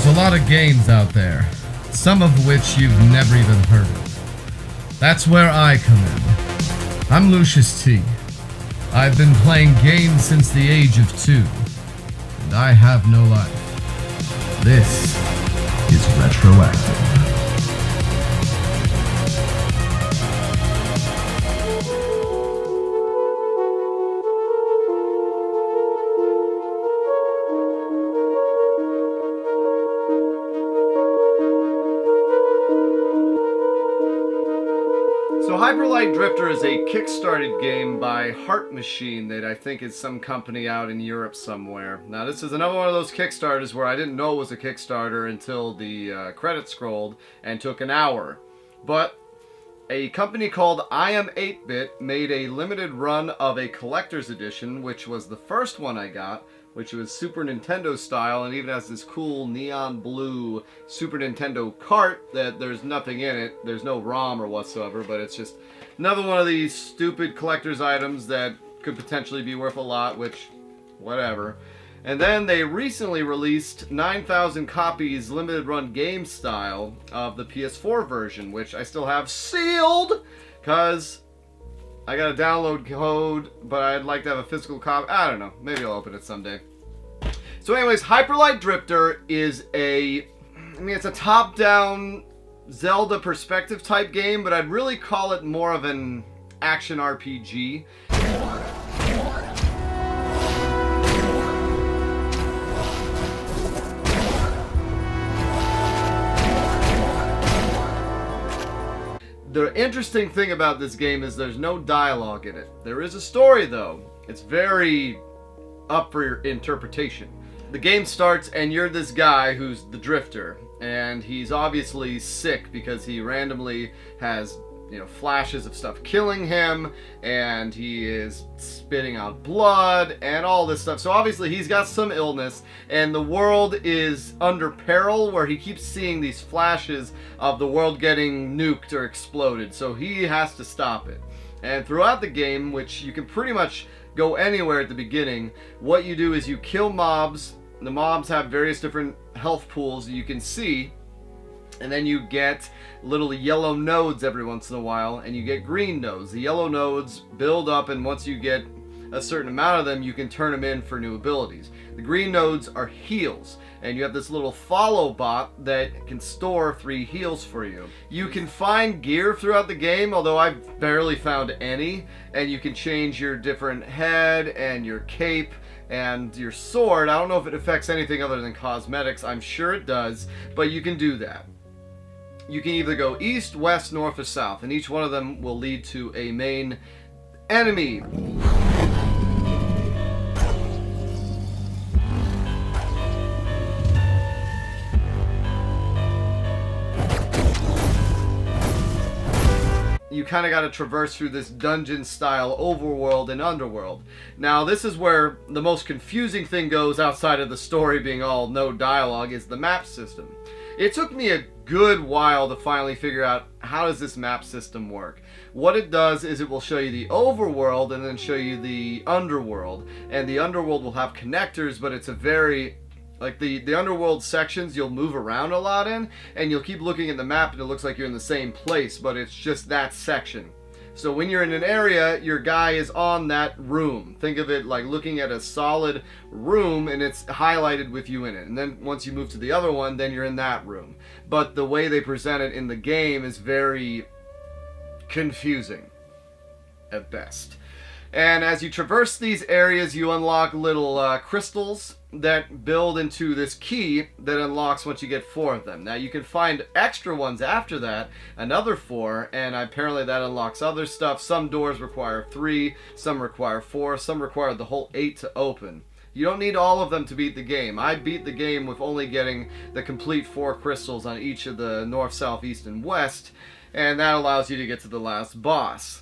There's a lot of games out there, some of which you've never even heard of. That's where I come in. I'm Lucious T. I've been playing games since the age of 2, and I have no life. This is RetroActive. So Hyperlight Drifter is a kickstarted game by Heart Machine that I think is some company out in Europe somewhere. Now this is another one of those Kickstarters where I didn't know it was a Kickstarter until the credits scrolled and took an hour. But a company called I Am 8-Bit made a limited run of a collector's edition, which was the first one I got, which was Super Nintendo style, and even has this cool neon blue Super Nintendo cart that there's nothing in it. There's no ROM or whatsoever, but it's just another one of these stupid collector's items that could potentially be worth a lot, which, whatever. And then they recently released 9,000 copies limited run game style of the PS4 version, which I still have sealed, because I got a download code, but I'd like to have a physical copy. I don't know. Maybe I'll open it someday. So anyways, Hyperlight Drifter is it's a top-down Zelda perspective type game, but I'd really call it more of an action RPG. The interesting thing about this game is there's no dialogue in it. There is a story though. It's very up for your interpretation. The game starts and you're this guy who's the drifter, and he's obviously sick because he randomly has, flashes of stuff killing him, and he is spitting out blood and all this stuff. So obviously he's got some illness, and the world is under peril where he keeps seeing these flashes of the world getting nuked or exploded. So he has to stop it. And throughout the game, which you can pretty much go anywhere at the beginning, what you do is you kill mobs. The mobs have various different health pools you can see, and then you get little yellow nodes every once in a while, and you get green nodes. The yellow nodes build up, and once you get a certain amount of them, you can turn them in for new abilities. The green nodes are heals, and you have this little follow bot that can store 3 heals for you. You can find gear throughout the game, although I've barely found any, and you can change your different head and your cape and your sword. I don't know if it affects anything other than cosmetics. I'm sure it does, but you can do that. You can either go east, west, north, or south, and each one of them will lead to a main enemy. You kind of got to traverse through this dungeon-style overworld and underworld. Now, this is where the most confusing thing goes, outside of the story being all no dialogue, is the map system. It took me a good while to finally figure out how does this map system work. What it does is it will show you the overworld and then show you the underworld. And the underworld will have connectors, but it's a very... like the underworld sections you'll move around a lot in, and you'll keep looking at the map and it looks like you're in the same place, but it's just that section. So when you're in an area, your guy is on that room. Think of it like looking at a solid room, and it's highlighted with you in it. And then once you move to the other one, then you're in that room. But the way they present it in the game is very confusing at best. And as you traverse these areas, you unlock little crystals that build into this key that unlocks once you get 4 of them. Now you can find extra ones after that, another 4, and apparently that unlocks other stuff. Some doors require 3, some require 4, some require the whole 8 to open. You don't need all of them to beat the game. I beat the game with only getting the complete 4 crystals on each of the north, south, east, and west, and that allows you to get to the last boss.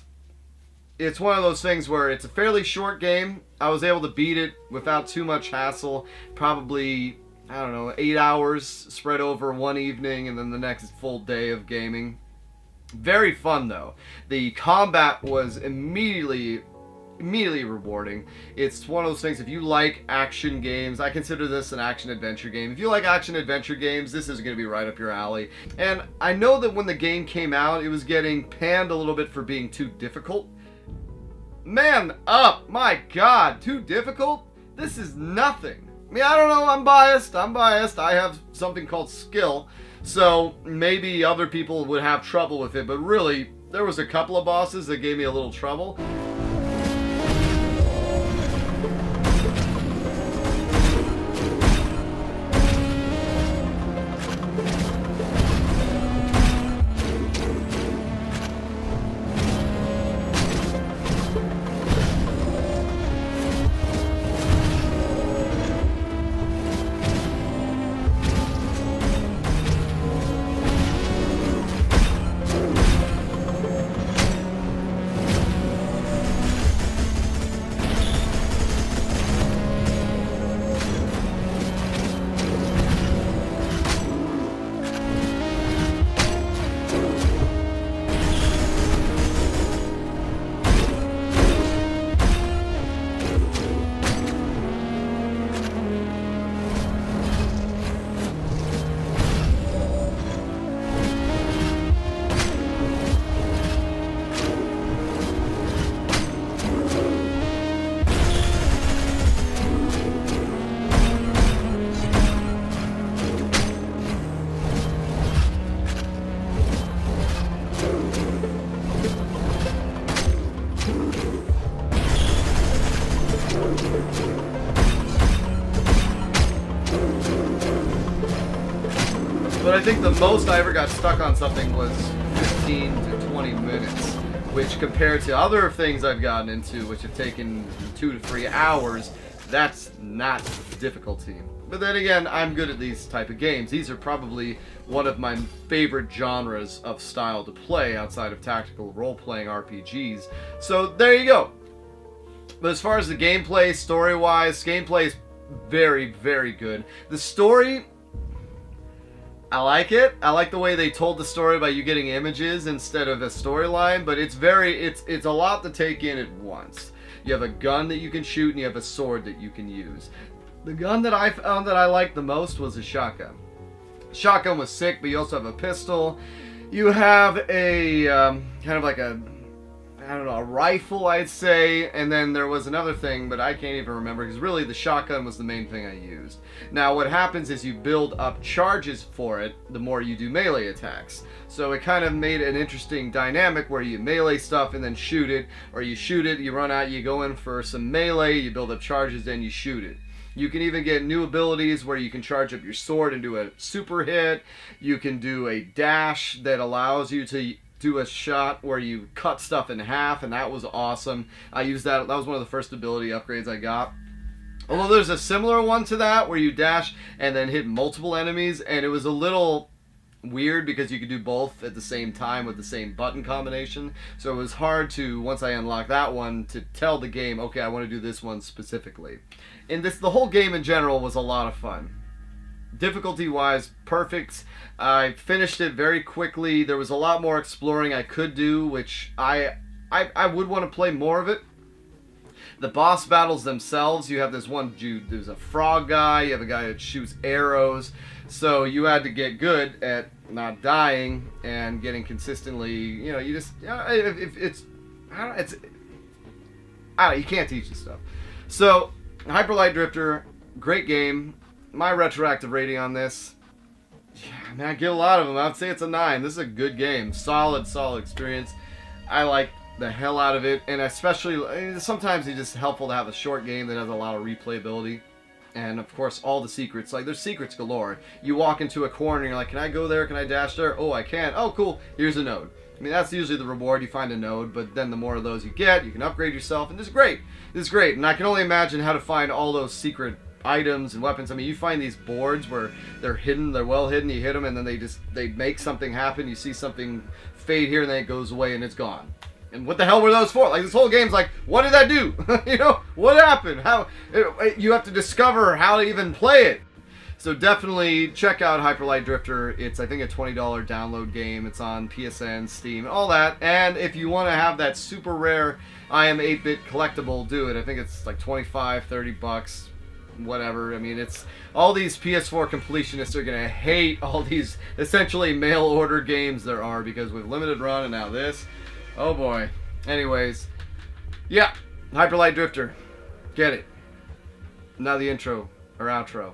It's one of those things where it's a fairly short game. I was able to beat it without too much hassle. Probably, 8 hours spread over one evening and then the next full day of gaming. Very fun though. The combat was immediately immediately rewarding. It's one of those things, if you like action games, I consider this an action-adventure game. If you like action-adventure games, this is going to be right up your alley. And I know that when the game came out, it was getting panned a little bit for being too difficult. Man up! My God, too difficult? This is nothing. I mean, I don't know, I'm biased. I have something called skill, so maybe other people would have trouble with it, but really, there was a couple of bosses that gave me a little trouble. But I think the most I ever got stuck on something was 15 to 20 minutes, which compared to other things I've gotten into, which have taken 2 to 3 hours, that's not difficulty. But then again, I'm good at these type of games. These are probably one of my favorite genres of style to play outside of tactical role-playing RPGs. So there you go. But as far as the gameplay, story-wise, gameplay is very, very good. The story, I like it. I like the way they told the story by you getting images instead of a storyline, but it's a lot to take in at once. You have a gun that you can shoot and you have a sword that you can use. The gun that I found that I liked the most was a shotgun. Shotgun was sick, but you also have a pistol. You have a kind of like a, I don't know, a rifle, I'd say, and then there was another thing, but I can't even remember, because really the shotgun was the main thing I used. Now what happens is you build up charges for it the more you do melee attacks. So it kind of made an interesting dynamic where you melee stuff and then shoot it, or you shoot it, you run out, you go in for some melee, you build up charges, then you shoot it. You can even get new abilities where you can charge up your sword and do a super hit. You can do a dash that allows you to do a shot where you cut stuff in half, and that was awesome. I used that. That was one of the first ability upgrades I got. Although there's a similar one to that where you dash and then hit multiple enemies, and it was a little weird because you could do both at the same time with the same button combination. So it was hard to, once I unlocked that one, to tell the game, okay, I want to do this one specifically. And the whole game in general was a lot of fun. Difficulty-wise, perfect. I finished it very quickly. There was a lot more exploring I could do, which I would want to play more of it. The boss battles themselves, you have this one dude, there's a frog guy, you have a guy that shoots arrows, so you had to get good at not dying and getting consistently, you know, you just, you know, you can't teach this stuff. So, Hyper Light Drifter, great game. My retroactive rating on this, yeah, man, I get a lot of them. I'd say it's a 9. This is a good game. Solid experience. I like the hell out of it, and especially, sometimes it's just helpful to have a short game that has a lot of replayability. And of course, all the secrets, like there's secrets galore. You walk into a corner and you're like, can I go there? Can I dash there? Oh, I can. Oh, cool. Here's a node. I mean, that's usually the reward. You find a node, but then the more of those you get, you can upgrade yourself, and this is great. This is great, and I can only imagine how to find all those secret items and weapons. I mean, you find these boards where they're hidden, they're well hidden, you hit them, and then they make something happen. You see something fade here, and then it goes away, and it's gone. And what the hell were those for? Like, this whole game's like, what did that do? You know, what happened? How? You have to discover how to even play it. So definitely check out Hyper Light Drifter. It's, I think, a $20 download game. It's on PSN, Steam, all that. And if you want to have that super rare I Am 8-Bit collectible, do it. I think it's like 25, 30 bucks, whatever. I mean, it's all these PS4 completionists are gonna hate all these essentially mail order games there are, because with limited run and now this, oh boy. Anyways, yeah, Hyper Light Drifter, get it. Now the intro or outro.